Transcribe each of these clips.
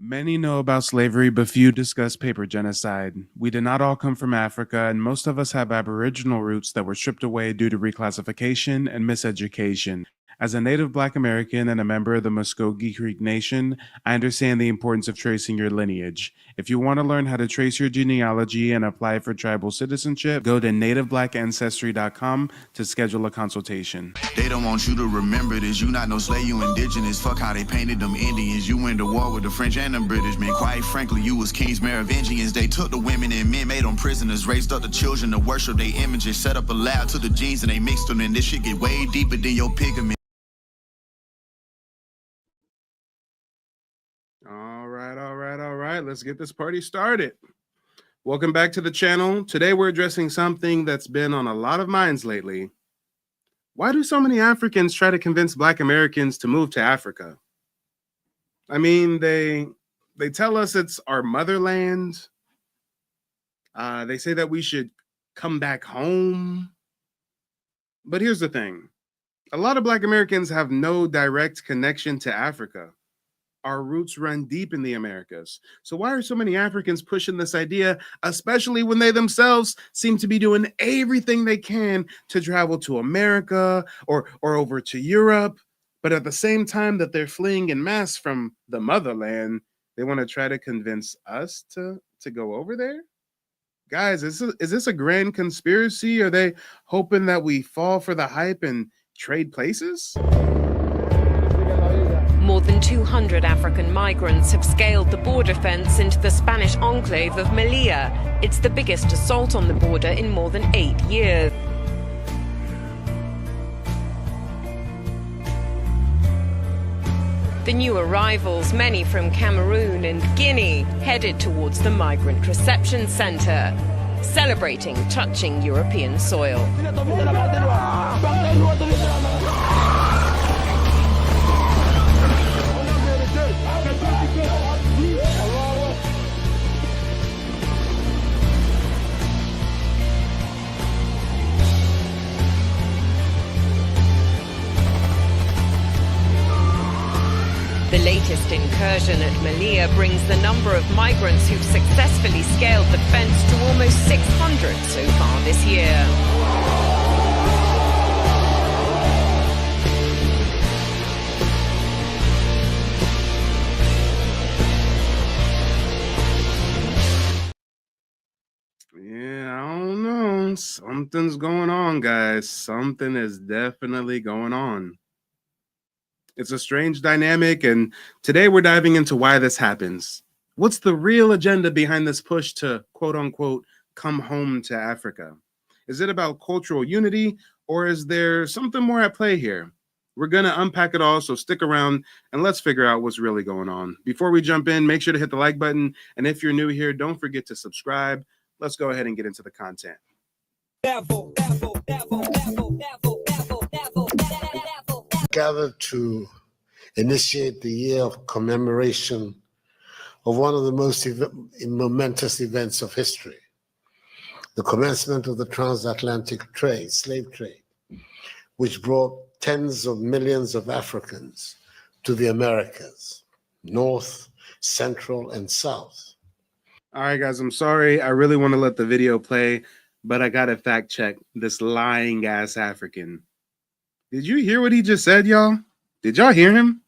Many know about slavery, but few discuss paper genocide. We did not all come from Africa, and most of us have Aboriginal roots that were stripped away due to reclassification and miseducation. As a native Black American and a member of the Muskogee Creek Nation, I understand the importance of tracing your lineage. If you want to learn how to trace your genealogy and apply for tribal citizenship, go to nativeblackancestry.com to schedule a consultation. They don't want you to remember this. You not no slave, you indigenous. Fuck how they painted them Indians. You went to war with the French and the British, man. Quite frankly, you was kings, Merovingians. They took the women and men, made them prisoners, raised up the children to worship their images, set up a lab to the genes and they mixed them, and this shit get way deeper than your pigment. All right. Let's get this party started. Welcome back to the channel. Today we're addressing something that's been on a lot of minds lately. Why do so many Africans try to convince Black Americans to move to Africa? I mean, they tell us it's our motherland. They say that we should come back home. But here's the thing. A lot of Black Americans have no direct connection to Africa. Our roots run deep in the Americas. So why are so many Africans pushing this idea, especially when they themselves seem to be doing everything they can to travel to America or over to Europe? But at the same time that they're fleeing en masse from the motherland, they want to try to convince us to go over there? Guys, is this a grand conspiracy? Are they hoping that we fall for the hype and trade places? More than 200 African migrants have scaled the border fence into the Spanish enclave of Melilla. It's the biggest assault on the border in more than 8 years. The new arrivals, many from Cameroon and Guinea, headed towards the Migrant Reception Centre, celebrating touching European soil. The latest incursion at Melilla brings the number of migrants who've successfully scaled the fence to almost 600 so far this year. Yeah, I don't know. Something's going on, guys. Something is definitely going on. It's a strange dynamic, and today we're diving into why this happens. What's the real agenda behind this push to, quote unquote, come home to Africa? Is it about cultural unity, or is there something more at play here? We're going to unpack it all, so stick around and let's figure out what's really going on. Before we jump in, make sure to hit the like button, and if you're new here, don't forget to subscribe. Let's go ahead and get into the content. Gathered to initiate the year of commemoration of one of the most momentous events of history, the commencement of the transatlantic slave trade, which brought tens of millions of Africans to the Americas, North, Central, and South. All right, guys, I'm sorry. I really want to let the video play, but I got to fact check this lying ass African. Did you hear what he just said, y'all? Did y'all hear him?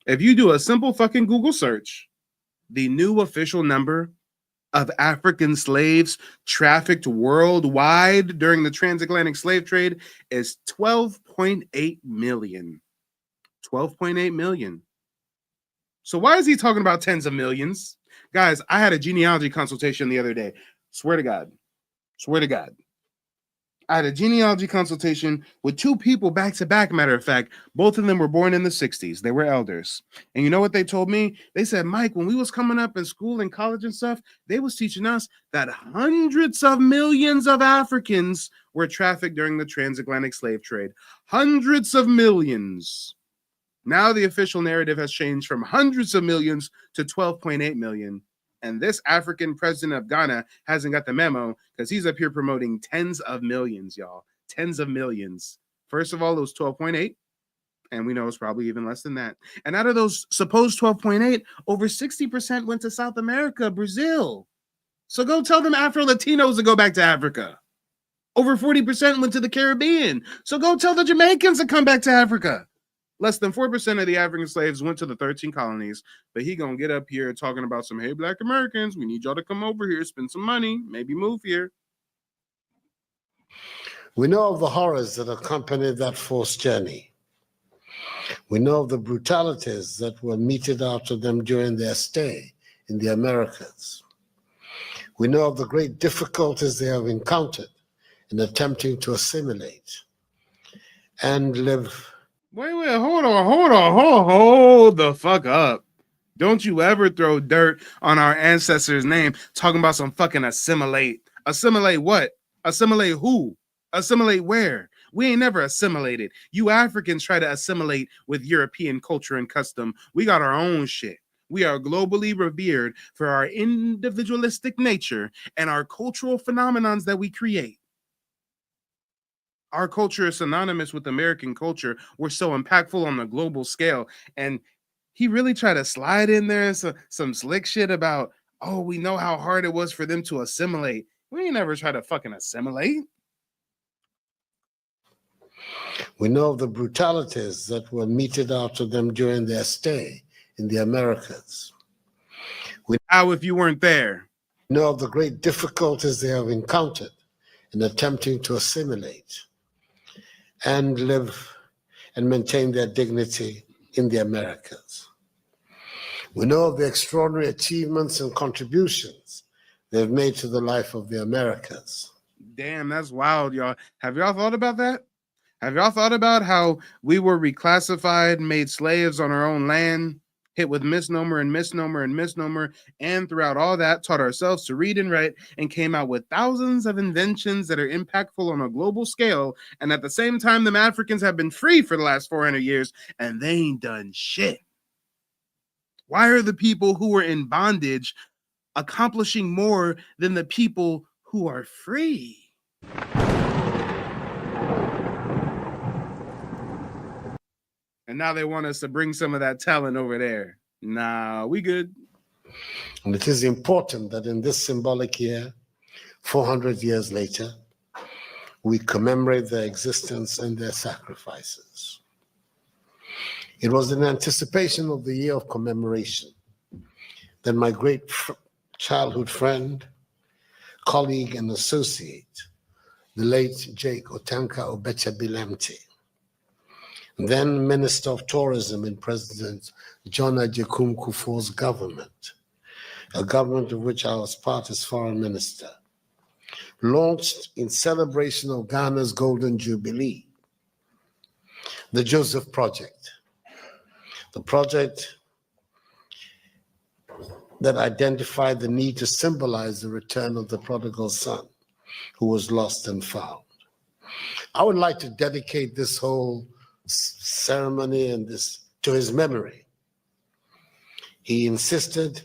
If you do a simple fucking Google search, the new official number of African slaves trafficked worldwide during the transatlantic slave trade is 12.8 million. 12.8 million. So why is he talking about tens of millions? Guys, I had a genealogy consultation the other day. Swear to God. Swear to God. I had a genealogy consultation with two people back to back. Matter of fact, both of them were born in the 60s. They were elders. And you know what they told me? They said, Mike, when we was coming up in school and college and stuff, they was teaching us that hundreds of millions of Africans were trafficked during the transatlantic slave trade. Hundreds of millions. Now the official narrative has changed from hundreds of millions to 12.8 million. And this African president of Ghana hasn't got the memo because he's up here promoting tens of millions, y'all. Tens of millions. First of all, it was 12.8. And we know it's probably even less than that. And out of those supposed 12.8, over 60% went to South America, Brazil. So go tell them Afro-Latinos to go back to Africa. Over 40% went to the Caribbean. So go tell the Jamaicans to come back to Africa. Less than 4% of the African slaves went to the 13 colonies, but he gonna get up here talking about some, hey, Black Americans, we need y'all to come over here, spend some money, maybe move here. We know of the horrors that accompanied that forced journey. We know of the brutalities that were meted out to them during their stay in the Americas. We know of the great difficulties they have encountered in attempting to assimilate and live. Wait, hold the fuck up. Don't you ever throw dirt on our ancestors' name talking about some fucking assimilate. Assimilate what? Assimilate who? Assimilate where? We ain't never assimilated. You Africans try to assimilate with European culture and custom. We got our own shit. We are globally revered for our individualistic nature and our cultural phenomenons that we create. Our culture is synonymous with American culture. We're so impactful on the global scale. And he really tried to slide in there some slick shit about, oh, we know how hard it was for them to assimilate. We ain't never tried to fucking assimilate. We know of the brutalities that were meted out to them during their stay in the Americas. How if you weren't there? We know of the great difficulties they have encountered in attempting to assimilate and live and maintain their dignity in the Americas. We know of the extraordinary achievements and contributions they've made to the life of the Americas. Damn, that's wild, y'all. Have y'all thought about that? Have y'all thought about how we were reclassified, made slaves on our own land, hit with misnomer and misnomer and misnomer, and throughout all that, taught ourselves to read and write and came out with thousands of inventions that are impactful on a global scale. And at the same time, them Africans have been free for the last 400 years and they ain't done shit. Why are the people who are in bondage accomplishing more than the people who are free? And now they want us to bring some of that talent over there. Nah, we good. And it is important that in this symbolic year, 400 years later, we commemorate their existence and their sacrifices. It was in anticipation of the year of commemoration that my great childhood friend, colleague, and associate, the late Jake Otanka Obecha Bilemti, then Minister of Tourism in President John Ajekum Kufuor's government, a government of which I was part as Foreign Minister, launched in celebration of Ghana's Golden Jubilee, the Joseph Project, the project that identified the need to symbolize the return of the prodigal son who was lost and found. I would like to dedicate this whole ceremony and this to his memory. He insisted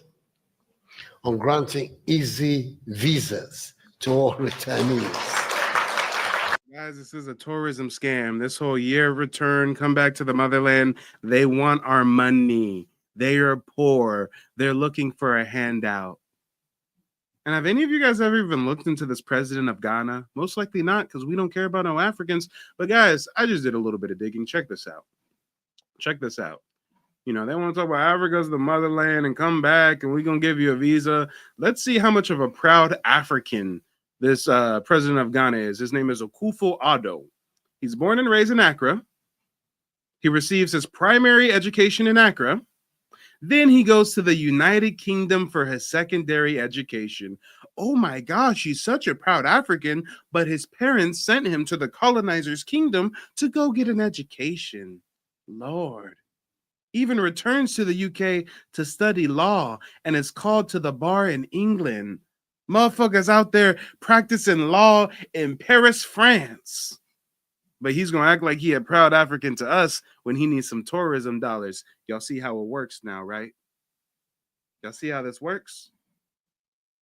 on granting easy visas to all returnees. Guys, this is a tourism scam. This whole year of return, come back to the motherland. They want our money. They are poor. They're looking for a handout. And have any of you guys ever even looked into this president of Ghana? Most likely not, because we don't care about no Africans. But guys, I just did a little bit of digging. Check this out. Check this out. You know, they want to talk about Africa's the motherland and come back and we're going to give you a visa. Let's see how much of a proud African this president of Ghana is. His name is Akufo-Addo. He's born and raised in Accra. He receives his primary education in Accra. Then he goes to the United Kingdom for his secondary education. Oh my gosh, he's such a proud African, but his parents sent him to the colonizer's kingdom to go get an education. Lord. Even returns to the UK to study law and is called to the bar in England. Motherfuckers out there practicing law in Paris, France. But he's going to act like he a proud African to us when he needs some tourism dollars. Y'all see how it works now, right? Y'all see how this works?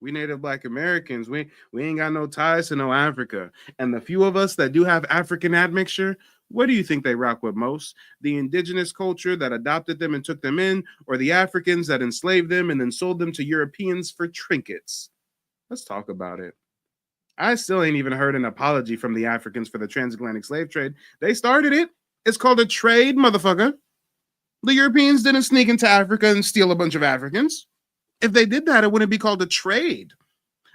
We Native Black Americans, we ain't got no ties to no Africa. And the few of us that do have African admixture, What do you think they rock with most? The indigenous culture that adopted them and took them in, or the Africans that enslaved them and then sold them to Europeans for trinkets? Let's talk about it. I still ain't even heard an apology from the Africans for the transatlantic slave trade. They started it. It's called a trade, motherfucker. The Europeans didn't sneak into Africa and steal a bunch of Africans. If they did that, it wouldn't be called a trade.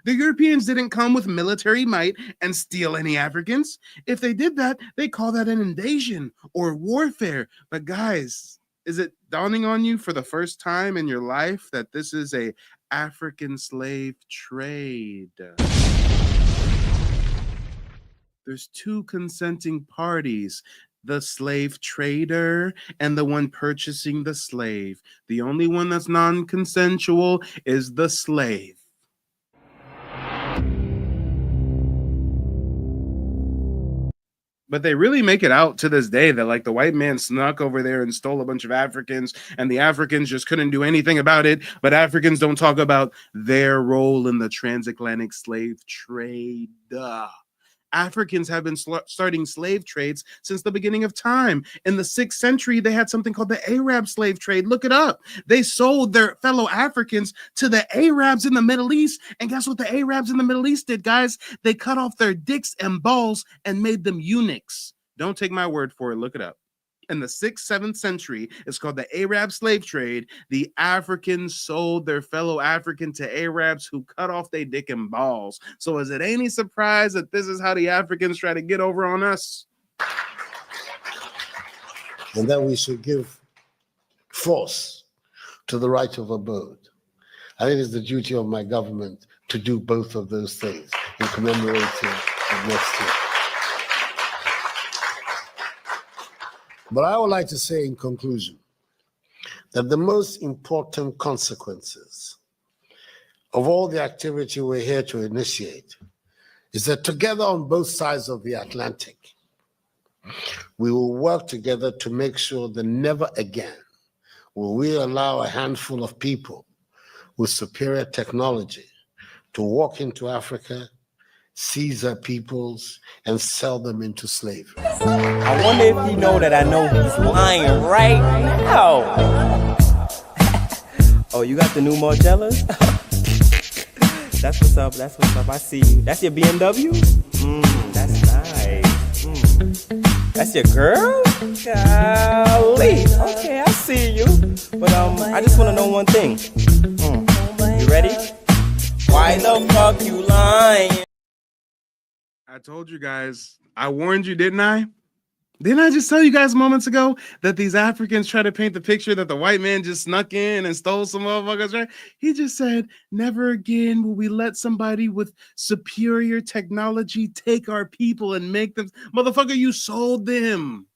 The Europeans didn't come with military might and steal any Africans. If they did that, they call that an invasion or warfare. But guys, is it dawning on you for the first time in your life that this is a African slave trade? There's two consenting parties, the slave trader and the one purchasing the slave. The only one that's non-consensual is the slave. But they really make it out to this day that like the white man snuck over there and stole a bunch of Africans and the Africans just couldn't do anything about it. But Africans don't talk about their role in the transatlantic slave trade. Africans have been starting slave trades since the beginning of time. In the 6th century, they had something called the Arab slave trade. Look it up. They sold their fellow Africans to the Arabs in the Middle East. And guess what the Arabs in the Middle East did, guys? They cut off their dicks and balls and made them eunuchs. Don't take my word for it. Look it up. In the 6th, 7th century, it's called the Arab slave trade. The Africans sold their fellow African to Arabs who cut off their dick and balls. So is it any surprise that this is how the Africans try to get over on us? And that we should give force to the right of abode. I think it's the duty of my government to do both of those things in commemorating of next year. But I would like to say in conclusion that the most important consequences of all the activity we're here to initiate is that together on both sides of the Atlantic, we will work together to make sure that never again will we allow a handful of people with superior technology to walk into Africa, seize our peoples, and sell them into slavery. I wonder if he know that I know he's lying right now. Oh, you got the new Margellas? That's what's up, that's what's up. I see you. That's your BMW? That's nice. That's your girl? Golly. Okay, I see you. But I just want to know one thing. You ready? Why the fuck you lying? I told you guys, I warned you, didn't I? Didn't I just tell you guys moments ago that these Africans try to paint the picture that the white man just snuck in and stole some motherfuckers, right? He just said, never again will we let somebody with superior technology take our people and make them. Motherfucker, you sold them.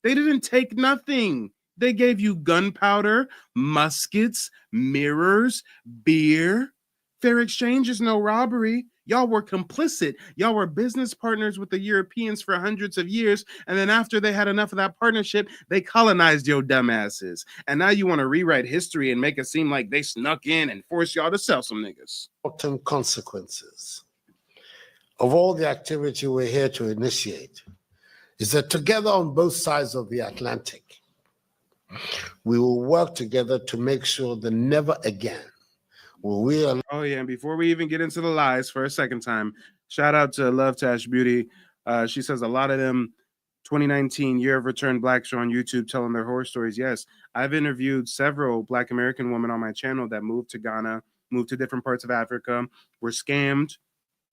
They didn't take nothing. They gave you gunpowder, muskets, mirrors, beer. Fair exchange is no robbery. Y'all were complicit. Y'all were business partners with the Europeans for hundreds of years. And then after they had enough of that partnership, they colonized your dumbasses. And now you want to rewrite history and make it seem like they snuck in and forced y'all to sell some niggas. Important consequences of all the activity we're here to initiate is that together on both sides of the Atlantic, we will work together to make sure that never again will we allow. Oh yeah, and before we even get into the lies for a second time, shout out to Love Tash Beauty. She says a lot of them 2019 Year of Return Blacks are on YouTube telling their horror stories. Yes, I've interviewed several Black American women on my channel that moved to Ghana, moved to different parts of Africa, were scammed.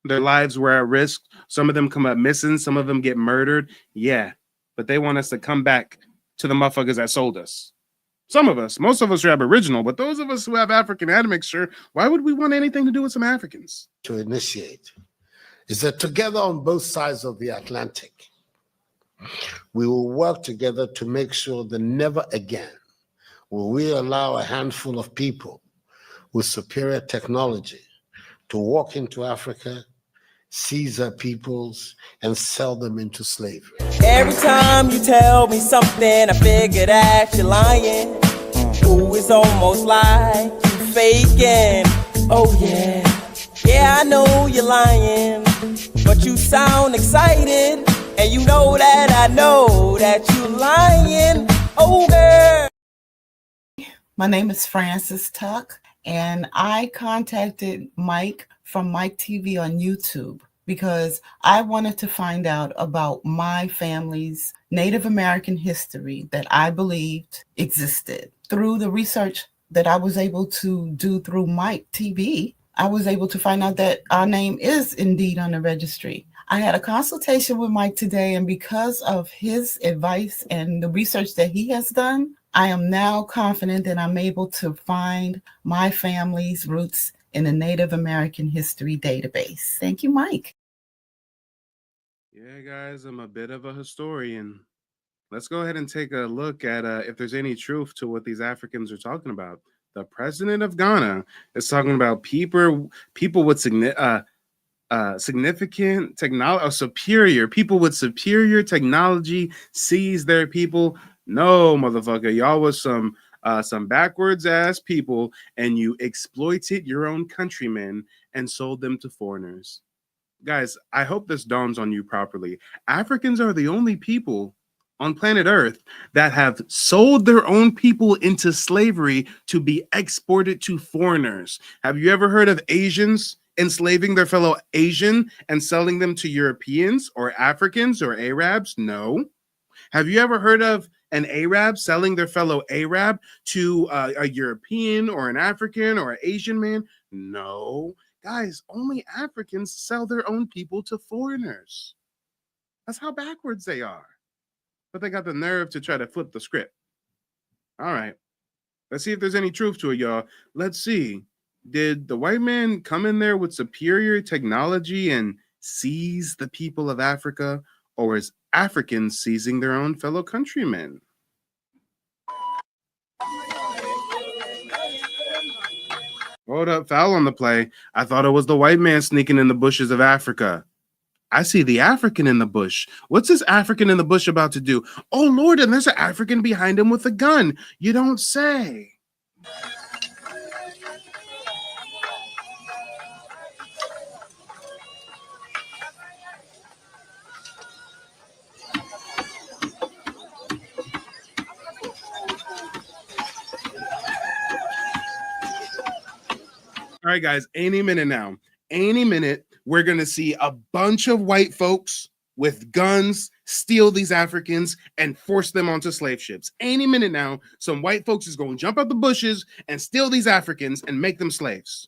Their lives were at risk. Some of them come up missing. Some of them get murdered. Yeah, but they want us to come back to the motherfuckers that sold us. Some of us, most of us are Aboriginal, but those of us who have African admixture, why would we want anything to do with some Africans? To initiate is that together on both sides of the Atlantic, we will work together to make sure that never again will we allow a handful of people with superior technology to walk into Africa, seize our peoples, and sell them into slavery. Every time you tell me something, I figure that you're lying. Ooh, it's almost like you faking. Oh yeah, yeah, I know you're lying, but you sound excited, And you know that I know that you lying, oh girl. My name is Frances Tuck, and I contacted Mike from Mike TV on YouTube because I wanted to find out about my family's Native American history that I believed existed. Through the research that I was able to do through Mike TV, I was able to find out that our name is indeed on the registry. I had a consultation with Mike today, and because of his advice and the research that he has done, I am now confident that I'm able to find my family's roots in the Native American History database. Thank you, Mike. Yeah, guys, I'm a bit of a historian. Let's go ahead and take a look at if there's any truth to what these Africans are talking about. The president of Ghana is talking about people with significant technology, superior people with superior technology seize their people. No, motherfucker, y'all was some backwards ass people, and you exploited your own countrymen and sold them to foreigners. Guys, I hope this dawns on you properly. Africans are the only people on planet Earth that have sold their own people into slavery to be exported to foreigners. Have you ever heard of Asians enslaving their fellow Asian and selling them to Europeans or Africans or Arabs? No. Have you ever heard of an Arab selling their fellow Arab to a European or an African or an Asian man? No. Guys, only Africans sell their own people to foreigners. That's how backwards they are. But they got the nerve to try to flip the script. All right. Let's see if there's any truth to it, y'all. Let's see. Did the white man come in there with superior technology and seize the people of Africa, or is Africans seizing their own fellow countrymen? Hold up, foul on the play. I thought it was the white man sneaking in the bushes of Africa. I see the African in the bush. What's this African in the bush about to do? Oh, Lord, and there's an African behind him with a gun. You don't say. All right, guys, any minute now. Any minute, we're going to see a bunch of white folks with guns steal these Africans and force them onto slave ships. Any minute now, some white folks is going to jump out the bushes and steal these Africans and make them slaves.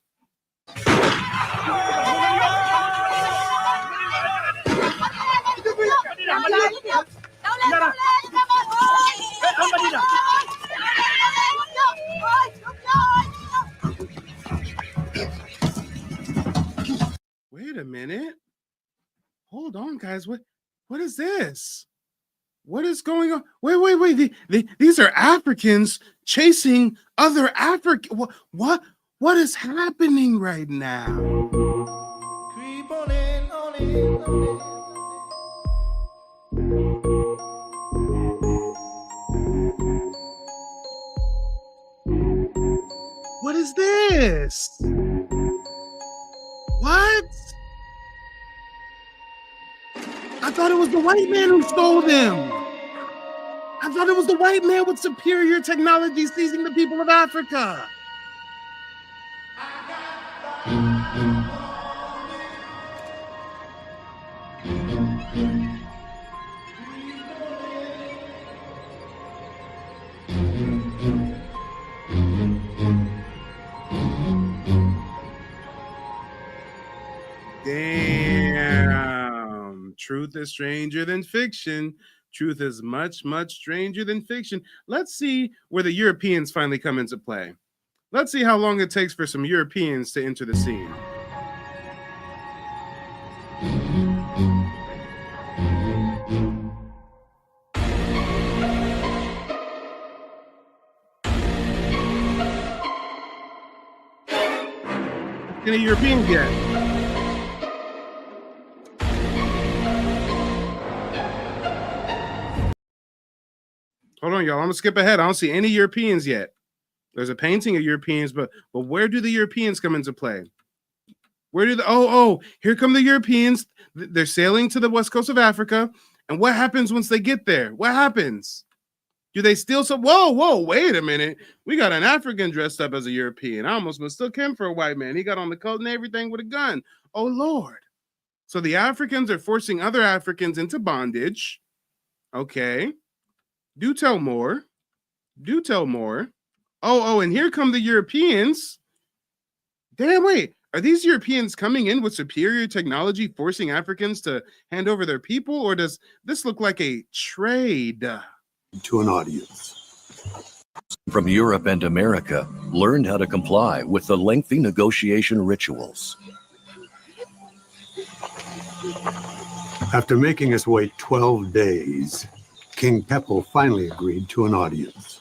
Wait a minute. Hold on, guys. What is this? What is going on? Wait. These are Africans chasing other Africans. What is happening right now? Creep on in, on in, on in. What is this? What? I thought it was the white man who stole them. I thought it was the white man with superior technology seizing the people of Africa. Damn. Truth is stranger than fiction. Truth is much, much stranger than fiction. Let's see where the Europeans finally come into play. Let's see how long it takes for some Europeans to enter the scene. Any Europeans yet? Hold on, y'all. I'm gonna skip ahead. I don't see any Europeans yet. There's a painting of Europeans, but where do the Europeans come into play? Where do the here come the Europeans. They're sailing to the west coast of Africa. And what happens once they get there? What happens? Do they steal some? Whoa, wait a minute. We got an African dressed up as a European. I almost mistook him for a white man. He got on the coat and everything with a gun. Oh, Lord. So the Africans are forcing other Africans into bondage. Okay. Do tell more. Do tell more. Oh, and here come the Europeans. Damn, wait. Are these Europeans coming in with superior technology, forcing Africans to hand over their people? Or does this look like a trade? To an audience. From Europe and America, learned how to comply with the lengthy negotiation rituals. After making us wait 12 days, King Keppel finally agreed to an audience.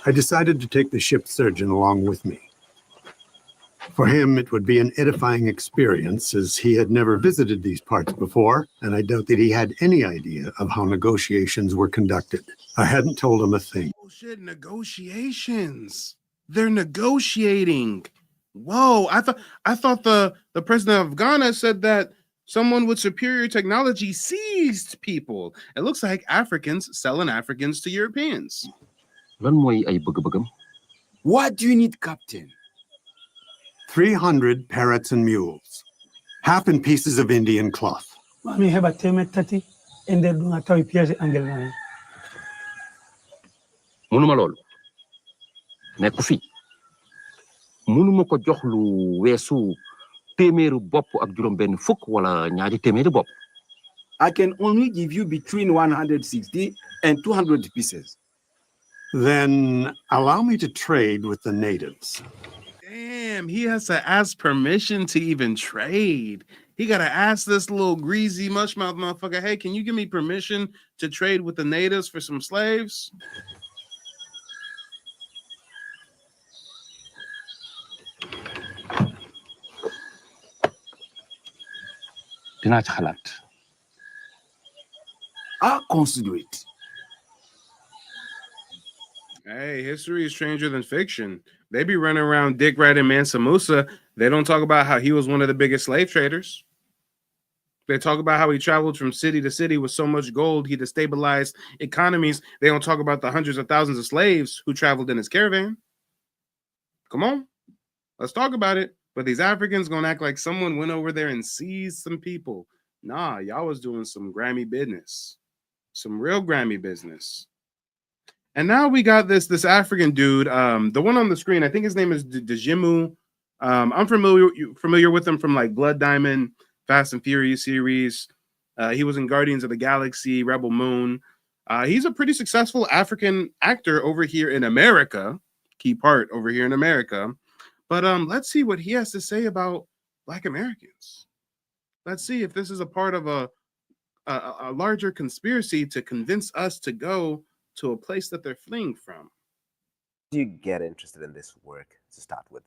I decided to take the ship surgeon along with me. For him, it would be an edifying experience, as he had never visited these parts before, and I doubt that he had any idea of how negotiations were conducted. I hadn't told him a thing. Oh shit, negotiations. They're negotiating. Whoa, I thought the president of Ghana said that someone with superior technology seized people. It looks like Africans selling Africans to Europeans. What do you need, Captain? 300 parrots and mules, half in pieces of Indian cloth. Mami heba teme tati ende dunga tawi pièce angel na. Munuma lolu nekku fi munuma ko jox lu wessu téméru bop ak juroom ben fukk wala ñaari téméri bop. I can only give you between 160 and 200 pieces. Then allow me to trade with the natives. Damn, he has to ask permission to even trade. He got to ask this little greasy mushmouth motherfucker, hey, can you give me permission to trade with the natives for some slaves? Dinaa ci xalaat. I'll consider it. Hey, history is stranger than fiction. They be running around dick riding Mansa Musa. They don't talk about how he was one of the biggest slave traders. They talk about how he traveled from city to city with so much gold he destabilized economies. They don't talk about the hundreds of thousands of slaves who traveled in his caravan. Come on, let's talk about it. But these Africans gonna act like someone went over there and seized some people. Nah, y'all was doing some Grammy business, some real Grammy business. And now we got this African dude, the one on the screen. I think his name is Dejimu. I'm familiar with him from like Blood Diamond, Fast and Furious series. He was in Guardians of the Galaxy, Rebel Moon. He's a pretty successful African actor over here in America. Key part over here in America. But let's see what he has to say about Black Americans. Let's see if this is a part of a larger conspiracy to convince us to go to a place that they're fleeing from. Do you get interested in this work to start with?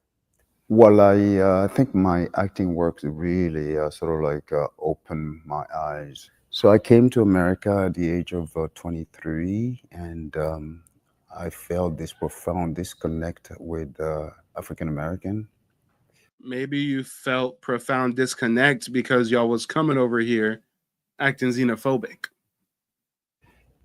Well, I think my acting work really sort of like opened my eyes. So I came to America at the age of 23, and I felt this profound disconnect with African American. Maybe you felt profound disconnect because y'all was coming over here acting xenophobic.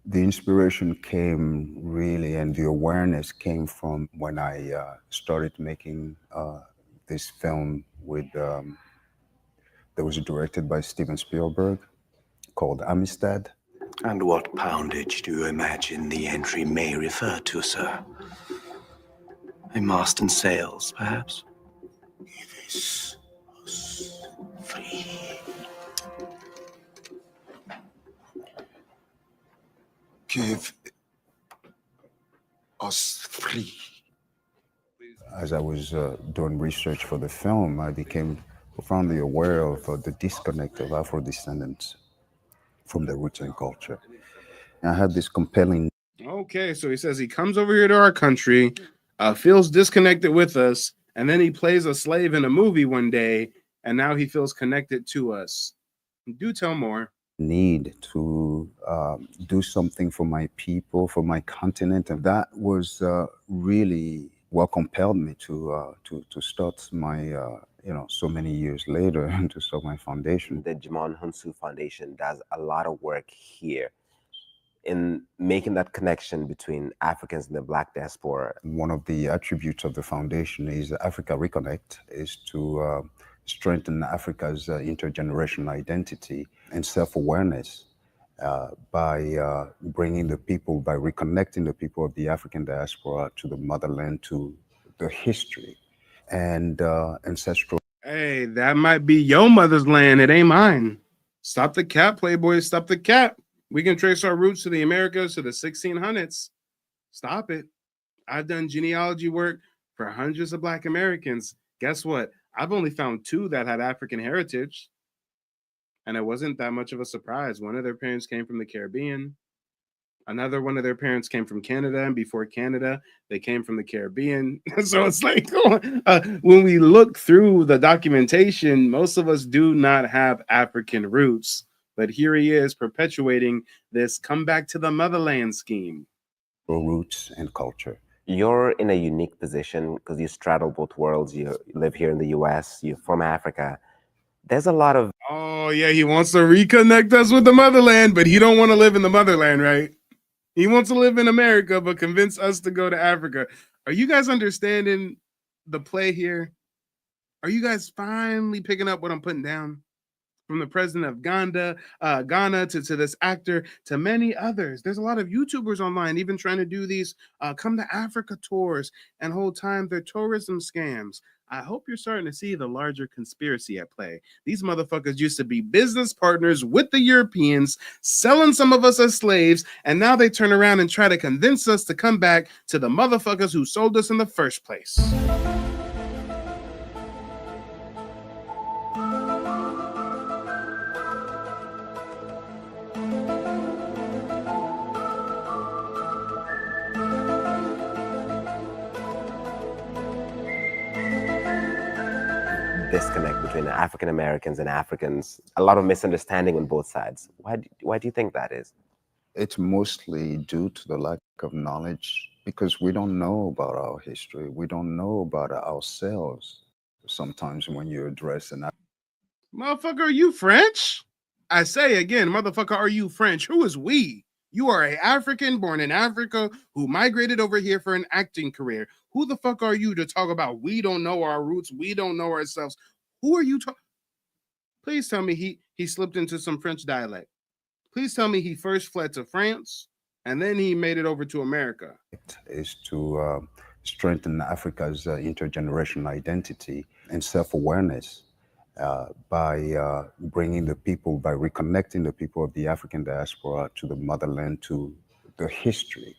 The inspiration came really, and the awareness came from when I started making this film with, that was directed by Steven Spielberg, called Amistad. And what poundage do you imagine the entry may refer to, sir? A mast and sails, perhaps? Give us free. Give us free. As I was doing research for the film, I became profoundly aware of the disconnect of Afro-descendants from their roots and culture. And I had this compelling... Okay, so he says he comes over here to our country, feels disconnected with us, and then he plays a slave in a movie one day, and now he feels connected to us. Do tell more. Need to do something for my people, for my continent, and that was really compelled me to start my so many years later to start my foundation. The Jimon Hunsu Foundation does a lot of work here in making that connection between Africans and the Black diaspora. One of the attributes of the foundation is Africa Reconnect, is to strengthen Africa's intergenerational identity and self-awareness by bringing the people, by reconnecting the people of the African diaspora to the motherland, to the history and ancestral. Hey, that might be your mother's land. It ain't mine. Stop the cap, Playboy. Stop the cap. We can trace our roots to the Americas, to the 1600s. Stop it. I've done genealogy work for hundreds of Black Americans. Guess what? I've only found 2 that had African heritage. And it wasn't that much of a surprise. One of their parents came from the Caribbean. Another one of their parents came from Canada. And before Canada, they came from the Caribbean. So it's like, when we look through the documentation, most of us do not have African roots. But here he is perpetuating this come back to the motherland scheme. Roots and culture. You're in a unique position because you straddle both worlds. You live here in the US, you're from Africa. There's a lot of... Oh, yeah, he wants to reconnect us with the motherland, but he don't want to live in the motherland, right? He wants to live in America, but convince us to go to Africa. Are you guys understanding the play here? Are you guys finally picking up what I'm putting down? From the president of Ghana to this actor, to many others. There's a lot of YouTubers online even trying to do these come to Africa tours, and whole time they're tourism scams. I hope you're starting to see the larger conspiracy at play. These motherfuckers used to be business partners with the Europeans, selling some of us as slaves, and now they turn around and try to convince us to come back to the motherfuckers who sold us in the first place. disconnect between African Americans and Africans, a lot of misunderstanding on both sides. Why do you think that is? It's mostly due to the lack of knowledge, because we don't know about our history. We don't know about ourselves. Sometimes when you address an... Motherfucker, are you French? I say again, motherfucker, are you French? Who is we? You are an African born in Africa who migrated over here for an acting career. Who the fuck are you to talk about we don't know our roots, we don't know ourselves? Who are you talking? Please tell me he slipped into some French dialect. Please tell me he first fled to France and then he made it over to America. Is to strengthen Africa's intergenerational identity and self-awareness by bringing the people, by reconnecting the people of the African diaspora to the motherland, to the history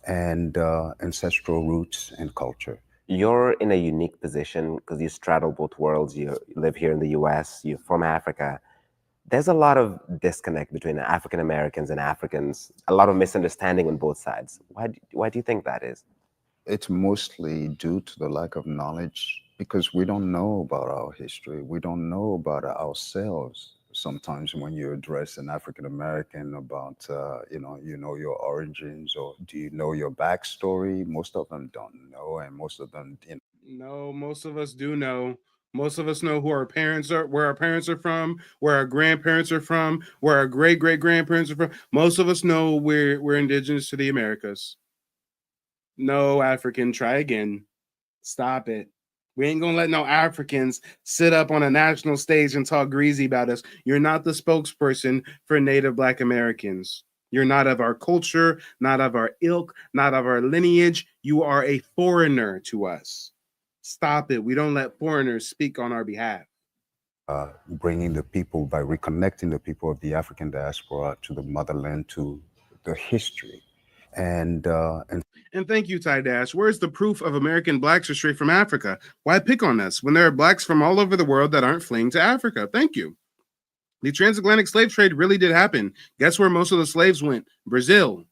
and ancestral roots and culture. You're in a unique position because you straddle both worlds. You live here in the US, you're from Africa. There's a lot of disconnect between African Americans and Africans, a lot of misunderstanding on both sides. Why do you think that is? It's mostly due to the lack of knowledge, because we don't know about our history. We don't know about ourselves. Sometimes when you address an African American about, you know your origins, or do you know your backstory? Most of them don't know, and most of them, No, most of us do know. Most of us know who our parents are, where our parents are from, where our grandparents are from, where our great-great-grandparents are from. Most of us know we're indigenous to the Americas. No, African, try again. Stop it. We ain't gonna let no Africans sit up on a national stage and talk greasy about us. You're not the spokesperson for Native Black Americans. You're not of our culture, not of our ilk, not of our lineage. You are a foreigner to us. Stop it. We don't let foreigners speak on our behalf. Bringing the people, by reconnecting the people of the African diaspora to the motherland, to the history and thank you, Ty Dash. Where's the proof of American blacks are straight from Africa? Why pick on us when there are blacks from all over the world that aren't fleeing to Africa? Thank you. The transatlantic slave trade really did happen. Guess where most of the slaves went? Brazil.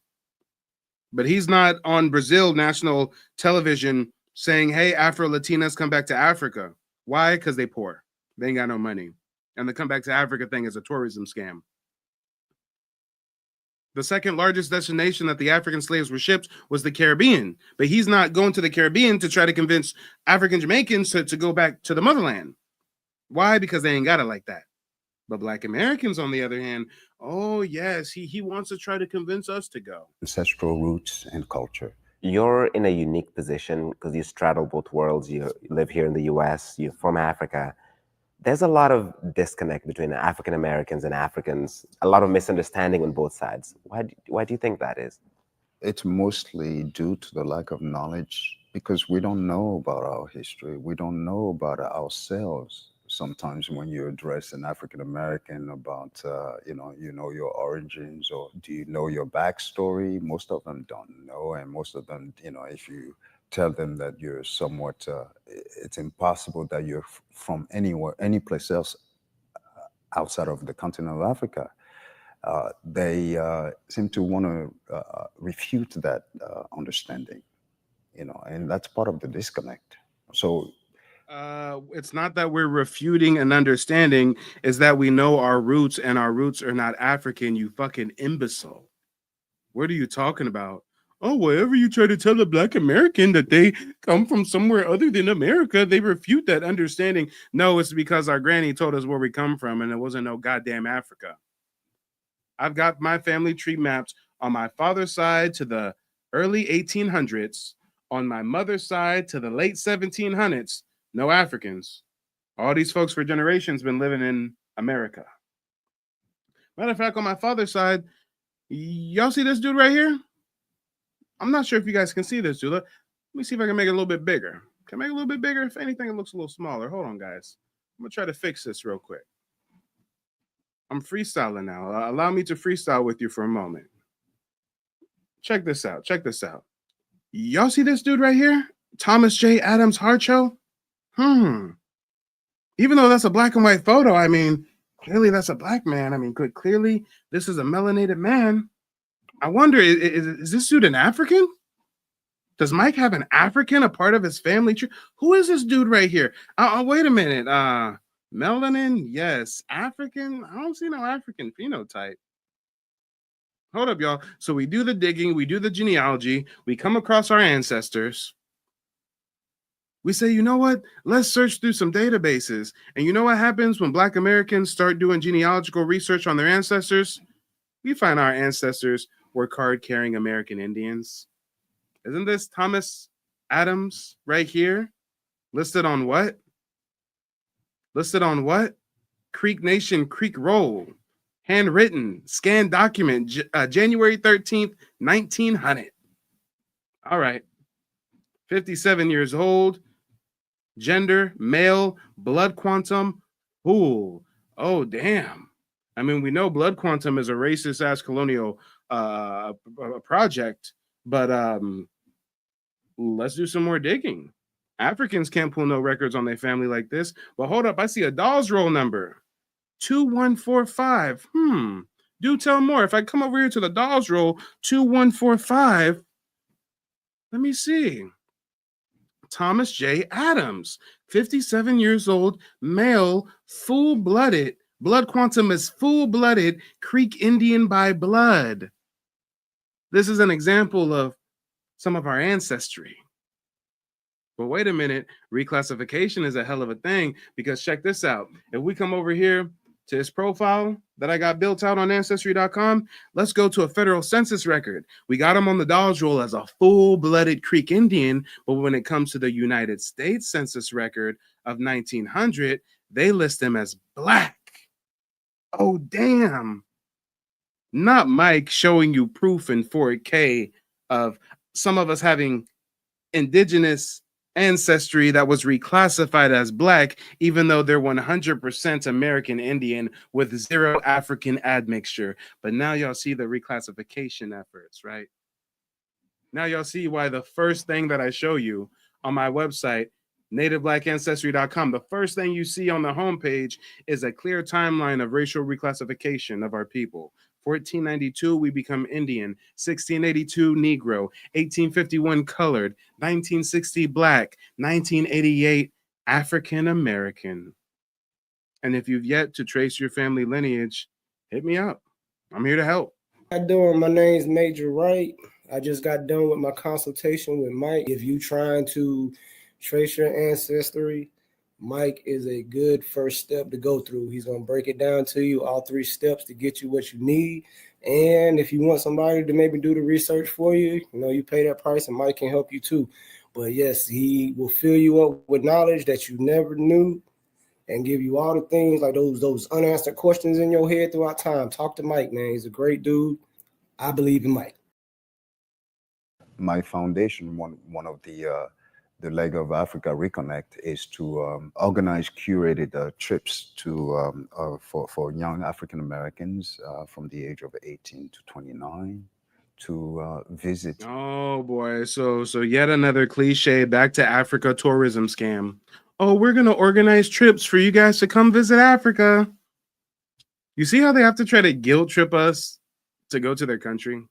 But he's not on Brazil national television saying, hey, Afro-Latinas, come back to Africa. Why? Because they poor. They ain't got no money. And the come back to Africa thing is a tourism scam. The second largest destination that the African slaves were shipped was the Caribbean. But he's not going to the Caribbean to try to convince African Jamaicans to go back to the motherland. Why? Because they ain't got it like that. But Black Americans, on the other hand, oh yes, he wants to try to convince us to go. Ancestral roots and culture. You're in a unique position because you straddle both worlds. You live here in the US, you're from Africa. There's a lot of disconnect between African Americans and Africans, a lot of misunderstanding on both sides. Why do you think that is? It's mostly due to the lack of knowledge because we don't know about our history. We don't know about ourselves. Sometimes when you address an African American about, you know your origins, or do you know your backstory? Most of them don't know, and most of them, if you tell them that you're somewhat, it's impossible that you're from anywhere, any place else outside of the continent of Africa. They seem to want to refute that understanding, and that's part of the disconnect. So it's not that we're refuting an understanding, is that we know our roots, and our roots are not African, you fucking imbecile. What are you talking about? Oh, wherever you try to tell a Black American that they come from somewhere other than America, they refute that understanding. No, it's because our granny told us where we come from, and it wasn't no goddamn Africa. I've got my family tree mapped on my father's side to the early 1800s, on my mother's side to the late 1700s. No Africans. All these folks for generations been living in America. Matter of fact, on my father's side, y'all see this dude right here? I'm not sure if you guys can see this dude. Let me see if I can make it a little bit bigger. Can I make it a little bit bigger? If anything, it looks a little smaller. Hold on, guys. I'm going to try to fix this real quick. I'm freestyling now. Allow me to freestyle with you for a moment. Check this out. Check this out. Y'all see this dude right here? Thomas J. Adams Harcho? Even though that's a black and white photo, I mean, clearly that's a Black man. I mean, clearly this is a melanated man. I wonder, is this dude an African? Does Mike have an African, a part of his family tree? Who is this dude right here? Wait a minute. Melanin, yes. African? I don't see no African phenotype. Hold up, y'all. So we do the digging, we do the genealogy, we come across our ancestors. We say, you know what? Let's search through some databases. And you know what happens when Black Americans start doing genealogical research on their ancestors? We find our ancestors were card-carrying American Indians. Isn't this Thomas Adams right here? Listed on what? Listed on what? Creek Nation, Creek Roll. Handwritten, scanned document, January 13th, 1900. All right. 57 years old. Gender, male. Blood quantum, fool. Oh, damn. I mean, we know blood quantum is a racist-ass colonial project, but let's do some more digging. Africans can't pull no records on their family like this. But hold up, I see a Dawes roll number, 2145. Do tell more. If I come over here to the Dawes roll, 2145, let me see. Thomas J. Adams, 57 years old, male, full-blooded. Blood quantum is full-blooded Creek Indian by blood. This is an example of some of our ancestry. But wait a minute, reclassification is a hell of a thing, because check this out. If we come over here to his profile that I got built out on Ancestry.com, let's go to a federal census record. We got him on the Dawes roll as a full-blooded Creek Indian, but when it comes to the United States Census record of 1900, they list him as Black. Oh, damn. Not Mike showing you proof in 4K of some of us having indigenous ancestry that was reclassified as Black, even though they're 100% American Indian with zero African admixture. But now y'all see the reclassification efforts, right? Now y'all see why the first thing that I show you on my website, NativeBlackAncestry.com, the first thing you see on the homepage is a clear timeline of racial reclassification of our people. 1492, we become Indian. 1682, Negro. 1851, colored. 1960, Black. 1988, African American. And if you've yet to trace your family lineage, hit me up. I'm here to help. How you doing? My name's Major Wright. I just got done with my consultation with Mike. If you trying to trace your ancestry, Mike is a good first step to go through. He's going to break it down to you, all 3 steps to get you what you need. And if you want somebody to maybe do the research for you, you pay that price and Mike can help you too. But yes, he will fill you up with knowledge that you never knew and give you all the things like those unanswered questions in your head throughout time. Talk to Mike, man. He's a great dude. I believe in Mike. My foundation, one of the leg of Africa Reconnect, is to organize curated trips to for young African Americans from the age of 18 to 29 to visit. Oh boy, so yet another cliche back to Africa tourism scam. Oh, we're gonna organize trips for you guys to come visit Africa. You see how they have to try to guilt trip us to go to their country?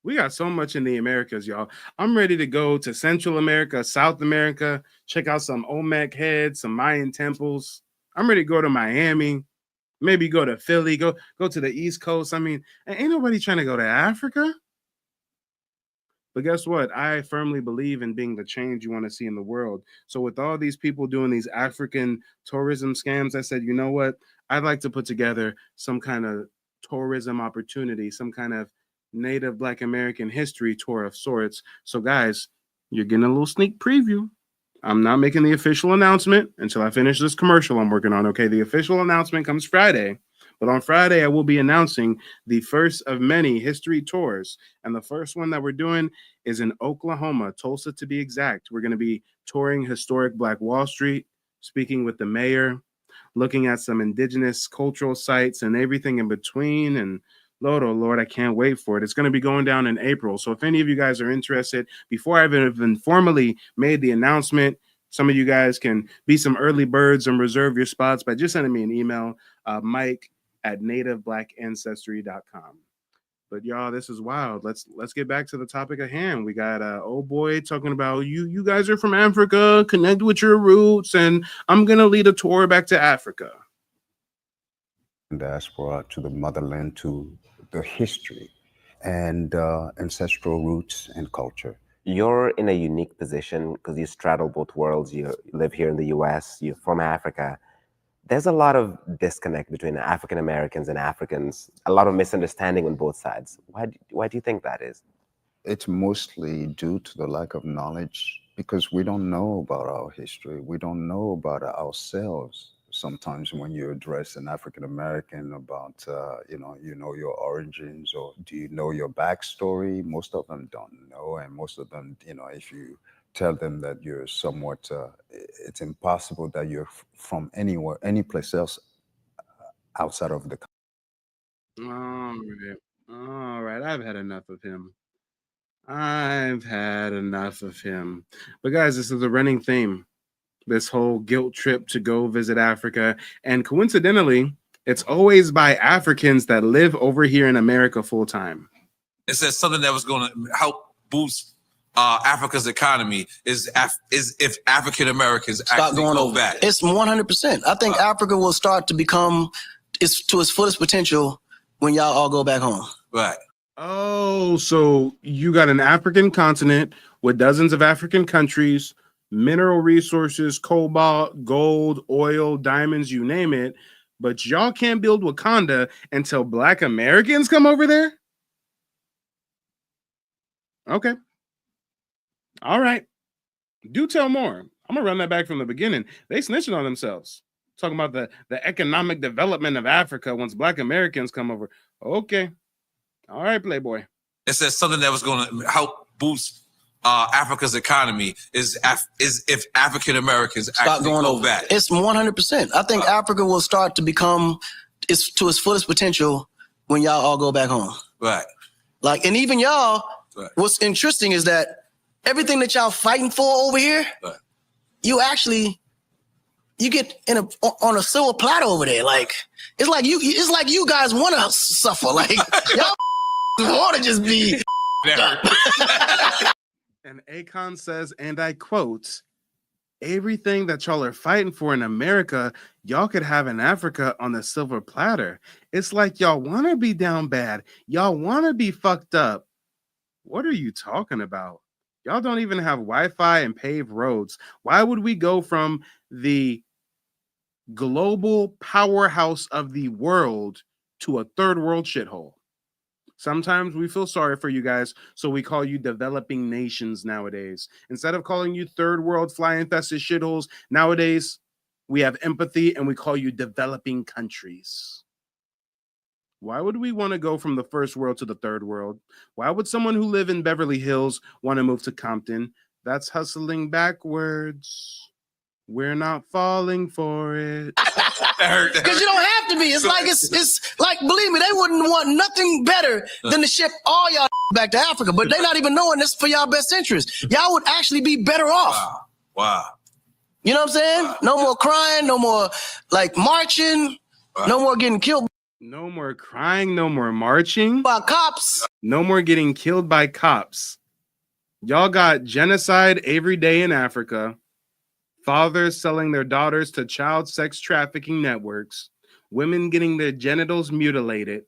We got so much in the Americas, y'all. I'm ready to go to Central America, South America, check out some Olmec heads, some Mayan temples. I'm ready to go to Miami, maybe go to Philly, go to the East Coast. I mean, ain't nobody trying to go to Africa. But guess what? I firmly believe in being the change you want to see in the world. So with all these people doing these African tourism scams, I said, you know what? I'd like to put together some kind of tourism opportunity, some kind of Native Black American history tour of sorts. So guys, you're getting a little sneak preview. I'm not making the official announcement until I finish this commercial I'm working on. Okay, the official announcement comes Friday. But on Friday, I will be announcing the first of many history tours. And the first one that we're doing is in Oklahoma, Tulsa to be exact. We're going to be touring historic Black Wall Street, speaking with the mayor, looking at some indigenous cultural sites and everything in between. And Lord, oh Lord, I can't wait for it. It's going to be going down in April. So if any of you guys are interested, before I've even formally made the announcement, some of you guys can be some early birds and reserve your spots by just sending me an email, Mike@nativeblackancestry.com. But y'all, this is wild. Let's get back to the topic at hand. We got old boy talking about you guys are from Africa, connect with your roots, and I'm gonna lead a tour back to Africa. Diaspora, to the motherland, to the history and ancestral roots and culture. You're in a unique position because you straddle both worlds. You live here in the US, you're from Africa. There's a lot of disconnect between African Americans and Africans, a lot of misunderstanding on both sides. Why do you think that is? It's mostly due to the lack of knowledge, because we don't know about our history. We don't know about ourselves. Sometimes when you address an African American about, you know your origins, or do you know your backstory? Most of them don't know, and most of them, if you tell them that you're somewhat, it's impossible that you're from anywhere, any place else outside of the country. All right. I've had enough of him. But guys, this is a running theme. This whole guilt trip to go visit Africa. And coincidentally, it's always by Africans that live over here in America full time. It says something that was going to help boost Africa's economy is if African Americans actually go back. It's 100%. I think Africa will start to become to its fullest potential when y'all all go back home. Right. Oh, so you got an African continent with dozens of African countries, mineral resources, cobalt, gold, oil, diamonds, you name it. But y'all can't build Wakanda until Black Americans come over there? Okay. All right. Do tell more. I'm going to run that back from the beginning. They snitching on themselves. Talking about the economic development of Africa once Black Americans come over. Okay. All right, Playboy. It says something that was going to help boost Africa's economy is if African Americans actually go back. It's 100%. I think Africa will start to become to its fullest potential when y'all all go back home. Right. Like, and even y'all, right. What's interesting is that everything that y'all fighting for over here, right. you get on a silver platter over there. Like, it's like you guys want to suffer. Like, y'all want to just be. And Akon says, and I quote, everything that y'all are fighting for in America, y'all could have in Africa on the silver platter. It's like y'all want to be down bad. Y'all want to be fucked up. What are you talking about? Y'all don't even have Wi-Fi and paved roads. Why would we go from the global powerhouse of the world to a third world shithole? Sometimes we feel sorry for you guys, so we call you developing nations nowadays. Instead of calling you third world fly-infested shitholes, nowadays we have empathy and we call you developing countries. Why would we want to go from the first world to the third world? Why would someone who live in Beverly Hills want to move to Compton? That's hustling backwards. We're not falling for it. Because you don't have to be. It's like, believe me, they wouldn't want nothing better than to ship all y'all back to Africa. But they're not even knowing this for y'all best interest. Y'all would actually be better off. Wow. You know what I'm saying? No more crying, no more like marching, no more getting killed. No more crying, no more marching. By cops. No more getting killed by cops. Y'all got genocide every day in Africa. Fathers selling their daughters to child sex trafficking networks. Women getting their genitals mutilated.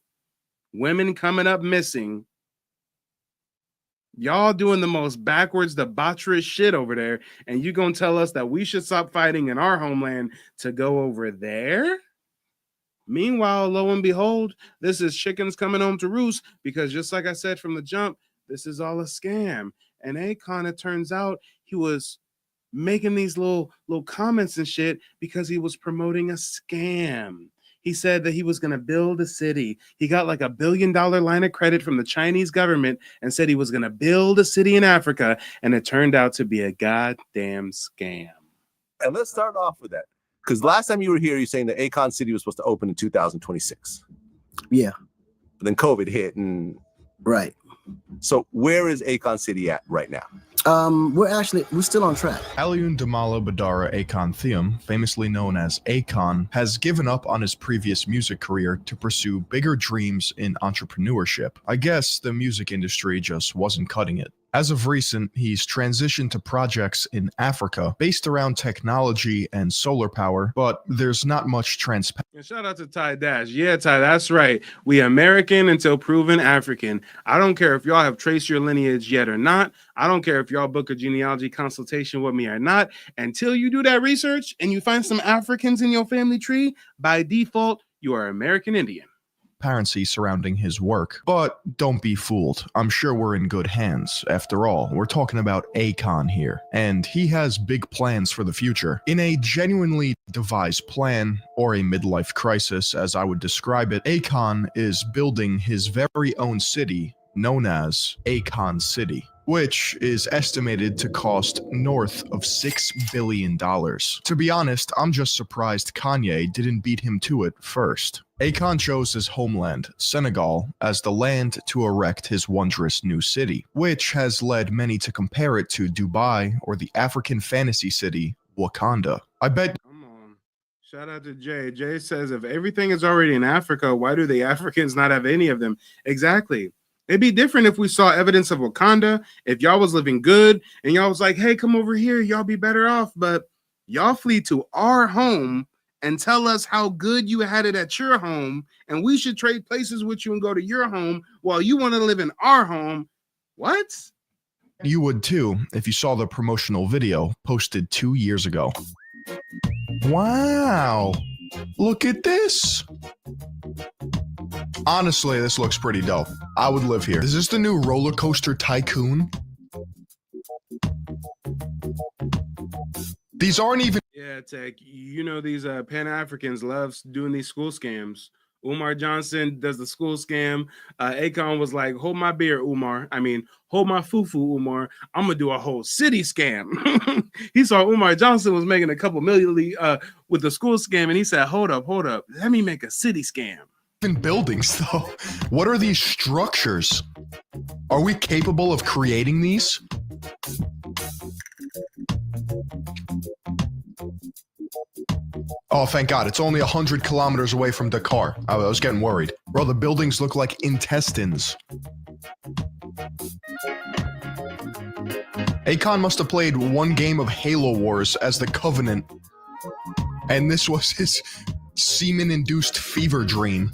Women coming up missing. Y'all doing the most backwards, debaucherous shit over there. And you gonna tell us that we should stop fighting in our homeland to go over there? Meanwhile, lo and behold, this is chickens coming home to roost, because just like I said from the jump, this is all a scam. And Akon, it turns out he was making these little comments and shit because he was promoting a scam. He said that he was going to build a city. He got like $1 billion line of credit from the Chinese government and said he was going to build a city in Africa, and it turned out to be a goddamn scam. And let's start off with that. Because last time you were here, you're saying that Akon City was supposed to open in 2026. Yeah. But then COVID hit and... Right. So where is Akon City at right now? We're still on track. Aliun Damala Badara Akon Theum, famously known as Akon, has given up on his previous music career to pursue bigger dreams in entrepreneurship. I guess the music industry just wasn't cutting it. As of recent, he's transitioned to projects in Africa based around technology and solar power, but there's not much transparency. And shout out to Ty Dash. Yeah, Ty, that's right. We American until proven African. I don't care if y'all have traced your lineage yet or not. I don't care if y'all book a genealogy consultation with me or not. Until you do that research and you find some Africans in your family tree, by default, you are American Indian. Surrounding his work, but don't be fooled. I'm sure we're in good hands. After all, we're talking about Akon here, and he has big plans for the future. In a genuinely devised plan, or a midlife crisis as I would describe it, Akon is building his very own city known as Akon City, which is estimated to cost north of $6 billion. To be honest, I'm just surprised Kanye didn't beat him to it first. Akon chose his homeland, Senegal, as the land to erect his wondrous new city, which has led many to compare it to Dubai or the African fantasy city, Wakanda. I bet... Come on. Shout out to Jay. Jay says, if everything is already in Africa, why do the Africans not have any of them? Exactly. It'd be different if we saw evidence of Wakanda, if y'all was living good, and y'all was like, hey, come over here, y'all be better off, but y'all flee to our home and tell us how good you had it at your home, and we should trade places with you and go to your home while you want to live in our home. What? You would too if you saw the promotional video posted 2 years ago. Wow, look at this. Honestly, this looks pretty dope. I would live here. Is this the new roller coaster tycoon? These aren't even... Yeah, Tech, you know these Pan-Africans love doing these school scams. Umar Johnson does the school scam. Akon was like, hold my beer, Umar. I mean, hold my fufu, Umar. I'm going to do a whole city scam. He saw Umar Johnson was making a couple million with the school scam, and he said, hold up. Let me make a city scam. Buildings, though. What are these structures? Are we capable of creating these? Oh, thank God. It's only 100 kilometers away from Dakar. I was getting worried. Bro, the buildings look like intestines. Akon must have played one game of Halo Wars as the Covenant, and this was his semen-induced fever dream.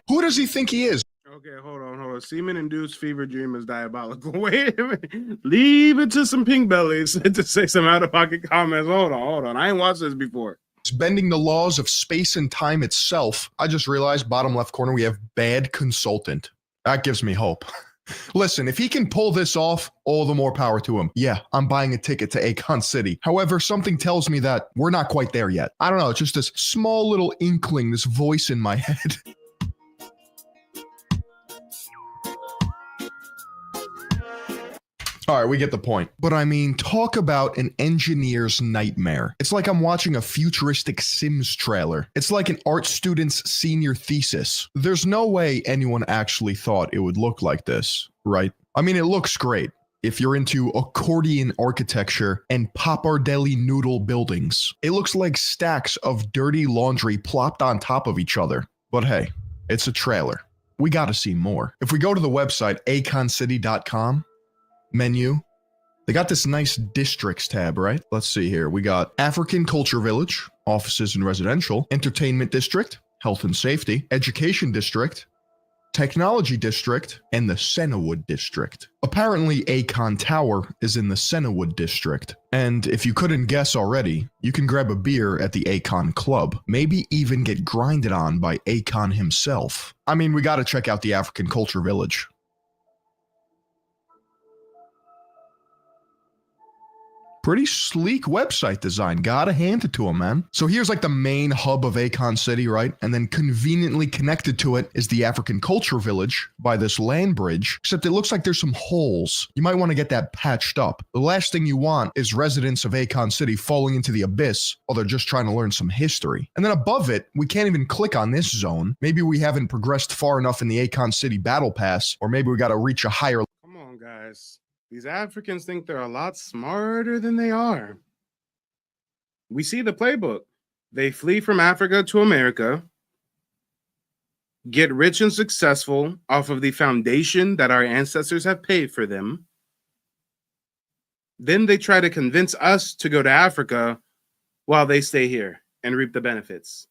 Who does he think he is? Okay, hold on. Semen-induced fever dream is diabolical. Wait a minute. Leave it to some pink bellies to say some out-of-pocket comments. Hold on. I ain't watched this before. It's bending the laws of space and time itself. I just realized, bottom left corner, we have bad consultant. That gives me hope. Listen, if he can pull this off, all the more power to him. Yeah, I'm buying a ticket to Akon City. However, something tells me that we're not quite there yet. I don't know, it's just this small little inkling, this voice in my head. All right, we get the point. But I mean, talk about an engineer's nightmare. It's like I'm watching a futuristic Sims trailer. It's like an art student's senior thesis. There's no way anyone actually thought it would look like this, right? I mean, it looks great if you're into accordion architecture and pappardelle noodle buildings. It looks like stacks of dirty laundry plopped on top of each other. But hey, it's a trailer. We gotta see more. If we go to the website, aconcity.com, menu, they got this nice districts tab, right? Let's see here. We got African Culture Village, offices and residential, entertainment district, health and safety, education district, technology district, and the Sennawood district. Apparently, Akon Tower is in the Sennawood district. And if you couldn't guess already, you can grab a beer at the Akon Club, maybe even get grinded on by Akon himself. I mean, we gotta check out the African Culture Village. Pretty sleek website design. Gotta hand it to him, man. So here's like the main hub of Akon City, right? And then conveniently connected to it is the African Culture Village by this land bridge, except it looks like there's some holes. You might want to get that patched up. The last thing you want is residents of Akon City falling into the abyss while they're just trying to learn some history. And then above it, we can't even click on this zone. Maybe we haven't progressed far enough in the Akon City Battle Pass, or maybe we gotta reach a higher... Come on, guys. These Africans think they're a lot smarter than they are. We see the playbook. They flee from Africa to America, get rich and successful off of the foundation that our ancestors have paid for them. Then they try to convince us to go to Africa while they stay here and reap the benefits.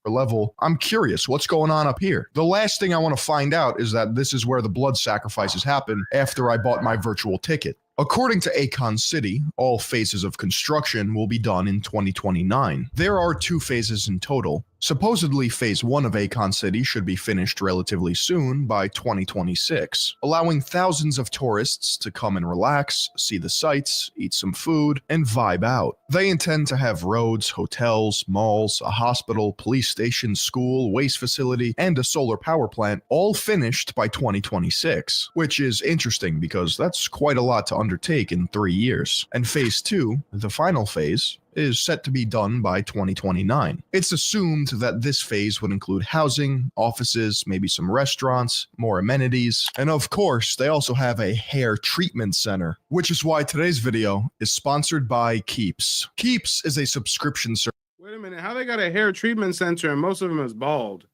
Level. I'm curious, what's going on up here? The last thing I want to find out is that this is where the blood sacrifices happen after I bought my virtual ticket. According to Akon City, all phases of construction will be done in 2029. There are 2 phases in total. Supposedly, phase 1 of Akon City should be finished relatively soon by 2026, allowing thousands of tourists to come and relax, see the sights, eat some food, and vibe out. They intend to have roads, hotels, malls, a hospital, police station, school, waste facility, and a solar power plant all finished by 2026, which is interesting because that's quite a lot to undertake in 3 years. And phase 2, the final phase, is set to be done by 2029. It's assumed that this phase would include housing, offices, maybe some restaurants, more amenities, and of course, they also have a hair treatment center, which is why today's video is sponsored by Keeps. Keeps is a subscription service. Wait a minute, how they got a hair treatment center and most of them is bald?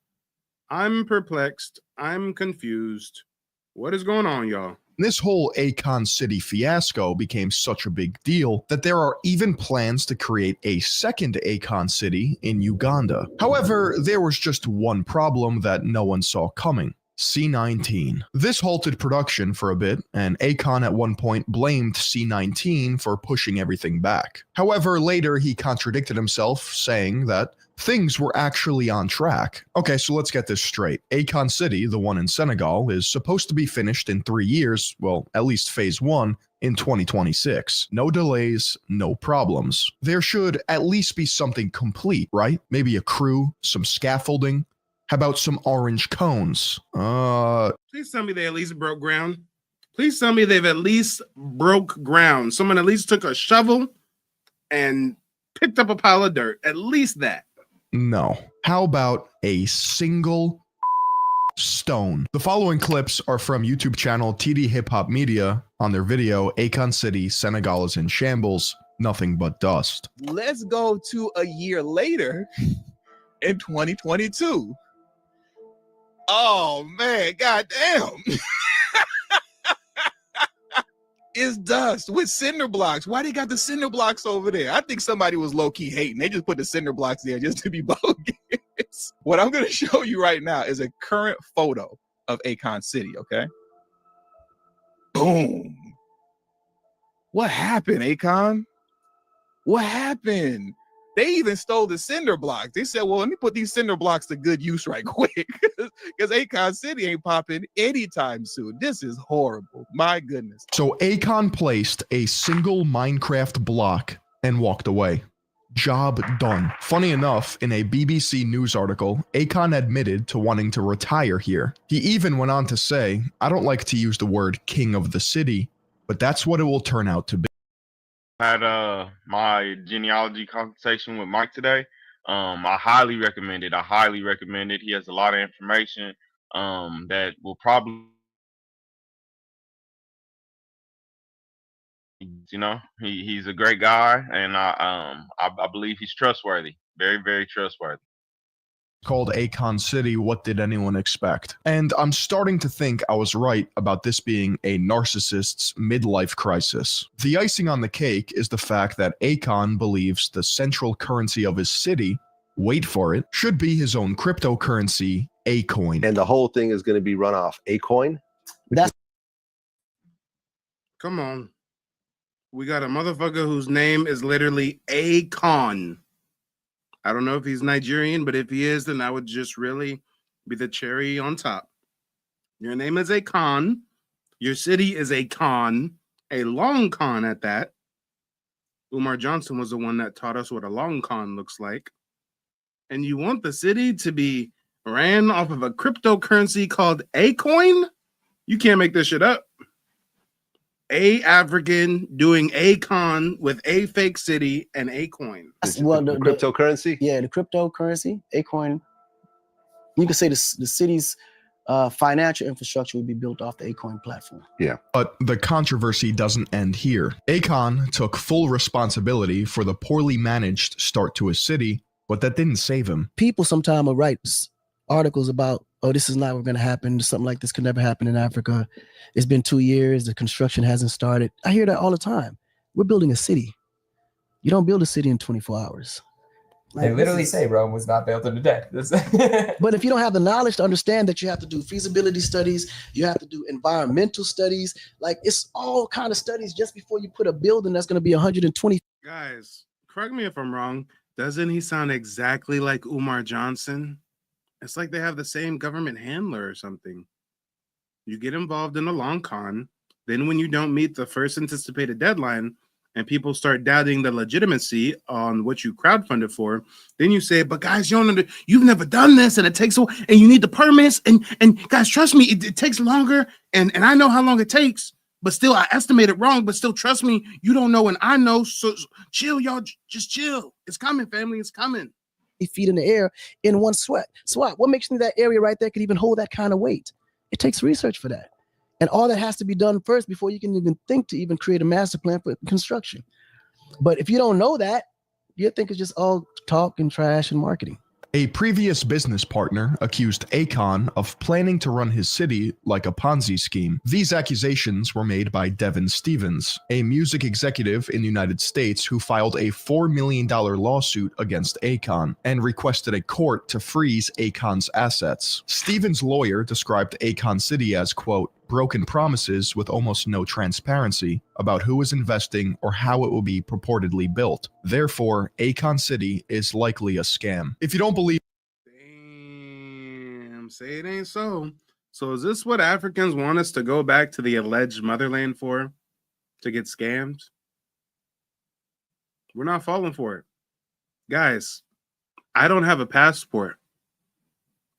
I'm perplexed. I'm confused. What is going on, y'all? This whole Akon City fiasco became such a big deal that there are even plans to create a second Akon City in Uganda. However, there was just one problem that no one saw coming. C-19. This halted production for a bit, and Akon at one point blamed C-19 for pushing everything back. However, later he contradicted himself, saying that things were actually on track. Okay, so let's get this straight. Akon City, the one in Senegal, is supposed to be finished in 3 years, well, at least phase 1, in 2026. No delays, no problems. There should at least be something complete, right? Maybe a crew, some scaffolding. How about some orange cones? Please tell me they at least broke ground. Please tell me they've at least broke ground. Someone at least took a shovel and picked up a pile of dirt. At least that. No. How about a single stone? The following clips are from YouTube channel TD Hip Hop Media on their video, Akon City, Senegal is in shambles, nothing but dust. Let's go to a year later in 2022. Oh man, goddamn. is dust with cinder blocks. Why they got the cinder blocks over there? I think somebody was low-key hating. They just put the cinder blocks there just to be bogus. What I'm going to show you right now is a current photo of Akon City, okay? Boom. What happened, Akon? What happened? They even stole the cinder blocks. They said, well, let me put these cinder blocks to good use right quick because Akon City ain't popping anytime soon. This is horrible. My goodness. So Akon placed a single Minecraft block and walked away. Job done. Funny enough, in a BBC News article, Akon admitted to wanting to retire here. He even went on to say, I don't like to use the word king of the city, but that's what it will turn out to be. Had my genealogy consultation with Mike today. I highly recommend it. He has a lot of information that will probably, you know, he's a great guy, and I believe he's trustworthy. Very, very trustworthy. Called Akon City, what did anyone expect? And I'm starting to think I was right about this being a narcissist's midlife crisis. The icing on the cake is the fact that Akon believes the central currency of his city, wait for it, should be his own cryptocurrency, Akon. And the whole thing is going to be run off Akon? Come on. We got a motherfucker whose name is literally Akon. I don't know if he's Nigerian, but if he is, then that would just really be the cherry on top. Your name is Akon. Your city is Akon, a long con at that. Umar Johnson was the one that taught us what a long con looks like. And you want the city to be ran off of a cryptocurrency called Akon? You can't make this shit up. A African doing Akon with a fake city and a coin. Well, the cryptocurrency? Yeah, the cryptocurrency, Akon. You could say the city's financial infrastructure would be built off the Akon platform. Yeah. But the controversy doesn't end here. Akon took full responsibility for the poorly managed start to his city, but that didn't save him. People sometimes will write articles about, oh, this is not going to happen. Something like this could never happen in Africa. It's been 2 years. The construction hasn't started. I hear that all the time. We're building a city. You don't build a city in 24 hours. They literally say Rome was not built in a day. But if you don't have the knowledge to understand that you have to do feasibility studies, you have to do environmental studies, like it's all kind of studies just before you put a building that's going to be 120. Guys, correct me if I'm wrong. Doesn't he sound exactly like Umar Johnson? It's like they have the same government handler or something. You get involved in a long con. Then when you don't meet the first anticipated deadline and people start doubting the legitimacy on what you crowdfunded for, then you say, but guys, you've never done this and it takes a while and you need the permits and guys, trust me, it takes longer and I know how long it takes, but still I estimated wrong, but still trust me, you don't know and I know, so chill, y'all, just chill. It's coming, family, it's coming. Feet in the air in one sweat. What makes me that area right there could even hold that kind of weight? It takes research for that. And all that has to be done first before you can even think to even create a master plan for construction. But if you don't know that, you think it's just all talk and trash and marketing. A previous business partner accused Akon of planning to run his city like a Ponzi scheme. These accusations were made by Devin Stevens, a music executive in the United States who filed a $4 million lawsuit against Akon and requested a court to freeze Akon's assets. Stevens' lawyer described Akon City as, quote, broken promises with almost no transparency about who is investing or how it will be purportedly built. Therefore, Akon City is likely a scam. If you don't believe... Damn, say it ain't so. So is this what Africans want us to go back to the alleged motherland for? To get scammed? We're not falling for it. Guys, I don't have a passport.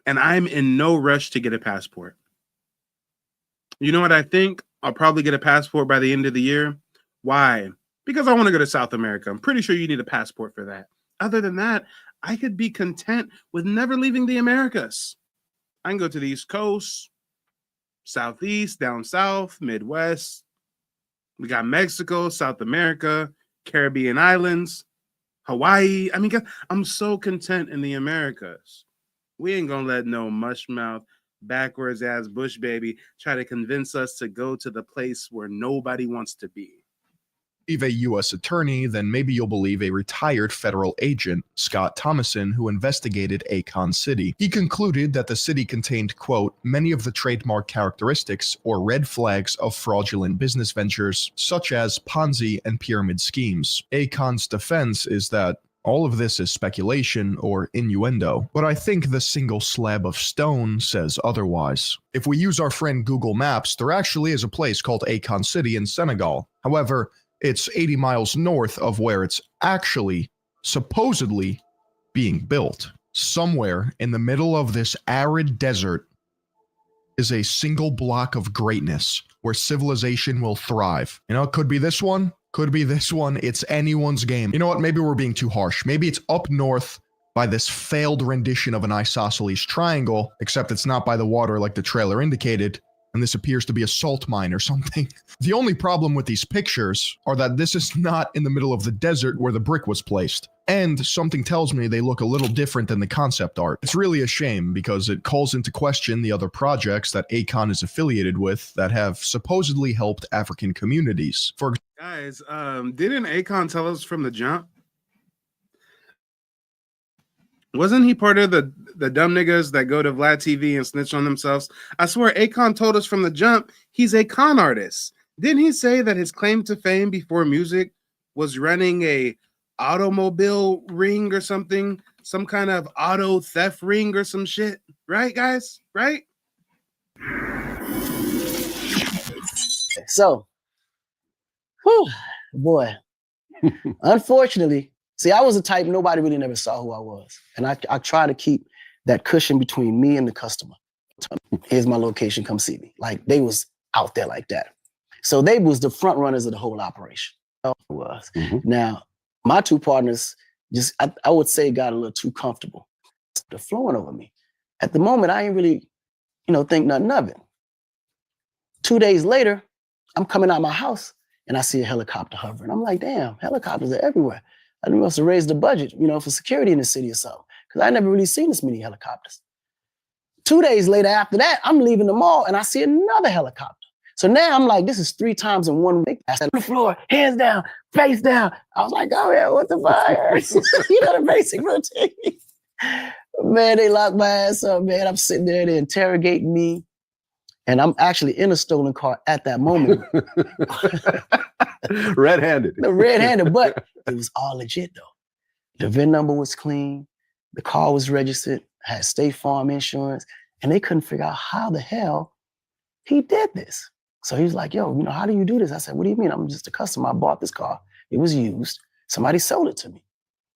And I'm in no rush to get a passport. You know what I think? I'll probably get a passport by the end of the year. Why? Because I want to go to South America. I'm pretty sure you need a passport for that. Other than that, I could be content with never leaving the Americas. I can go to the East Coast, Southeast, down South, Midwest. We got Mexico, South America, Caribbean islands, Hawaii. I mean, I'm so content in the Americas. We ain't going to let no mushmouth backwards ass Bush baby try to convince us to go to the place where nobody wants to be. Believe a U.S. attorney, then maybe you'll believe a retired federal agent, Scott Thomason, who investigated Akon City. He concluded that the city contained, quote, many of the trademark characteristics or red flags of fraudulent business ventures, such as Ponzi and pyramid schemes. Akon's defense is that all of this is speculation or innuendo, but I think the single slab of stone says otherwise. If we use our friend Google Maps, there actually is a place called Akon City in Senegal. However, it's 80 miles north of where it's actually, supposedly, being built. Somewhere in the middle of this arid desert is a single block of greatness where civilization will thrive. You know, it could be this one, could be this one. It's anyone's game. You know what? Maybe we're being too harsh. Maybe it's up north by this failed rendition of an isosceles triangle, except it's not by the water like the trailer indicated, and this appears to be a salt mine or something. The only problem with these pictures are that this is not in the middle of the desert where the brick was placed. And something tells me they look a little different than the concept art. It's really a shame because it calls into question the other projects that Akon is affiliated with that have supposedly helped African communities. For Guys, didn't Akon tell us from the jump? Wasn't he part of the dumb niggas that go to Vlad TV and snitch on themselves? I swear Akon told us from the jump he's a con artist. Didn't he say that his claim to fame before music was running a automobile ring or something? Some kind of auto theft ring or some shit? Right, guys? Right? So, whew, boy, unfortunately, see, I was the type nobody really never saw who I was. And I try to keep that cushion between me and the customer. Here's my location, come see me. Like, they was out there like that. So they was the front runners of the whole operation. Now, my two partners just, I would say, got a little too comfortable. They're flowing over me. At the moment, I ain't really, think nothing of it. 2 days later, I'm coming out of my house and I see a helicopter hovering. I'm like, damn, helicopters are everywhere. I must have raised the budget, for security in the city or so, because I never really seen this many helicopters. 2 days later after that, I'm leaving the mall and I see another helicopter. So now I'm like, this is 3 times in 1 week. I said, on the floor, hands down, face down. I was like, oh yeah, what the fuck? The basic routine. Man, they locked my ass up, man. I'm sitting there, they're interrogating me. And I'm actually in a stolen car at that moment. Red-handed. Red-handed, but it was all legit though. The VIN number was clean. The car was registered, had State Farm insurance, and they couldn't figure out how the hell he did this. So he was like, yo, how do you do this? I said, what do you mean? I'm just a customer. I bought this car. It was used. Somebody sold it to me.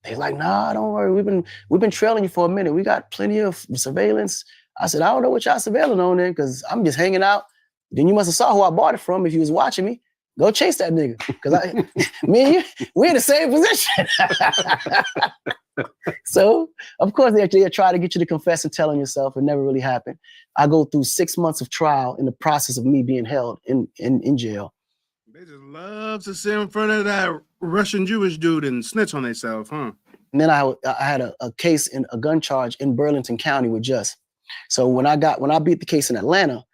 They're like, nah, don't worry. We've been trailing you for a minute. We got plenty of surveillance. I said, I don't know what y'all surveilling on then, because I'm just hanging out. Then you must have saw who I bought it from. If you was watching me, go chase that nigga. Because me and you, we're in the same position. So, of course, they try to get you to confess and tell on yourself. It never really happened. I go through 6 months of trial in the process of me being held in jail. They just love to sit in front of that Russian Jewish dude and snitch on themselves, huh? And then I had a case, in a gun charge in Burlington County with Just. So when I beat the case in Atlanta,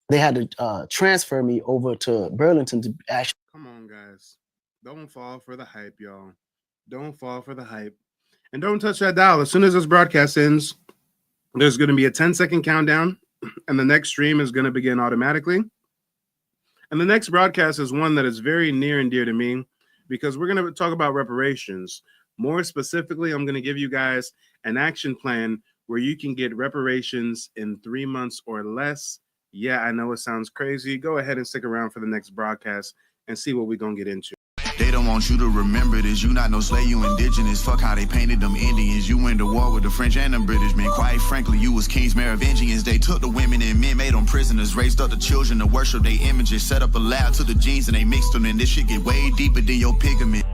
they had to transfer me over to Burlington to actually. Come on, guys. Don't fall for the hype, y'all. Don't fall for the hype. And don't touch that dial. As soon as this broadcast ends, there's going to be a 10-second countdown, and the next stream is going to begin automatically. And the next broadcast is one that is very near and dear to me, because we're going to talk about reparations. More specifically, I'm going to give you guys an action plan where you can get reparations in 3 months or less. Yeah, I know it sounds crazy. Go ahead and stick around for the next broadcast and see what we're going to get into. They don't want you to remember this. You not no slave, you indigenous. Fuck how they painted them Indians. You went to war with the French and the British, man. Quite frankly, you was kings Merovingians. They took the women and men, made them prisoners, raised up the children to worship their images, set up a lab to the genes and they mixed them. And this shit get way deeper than your pigment.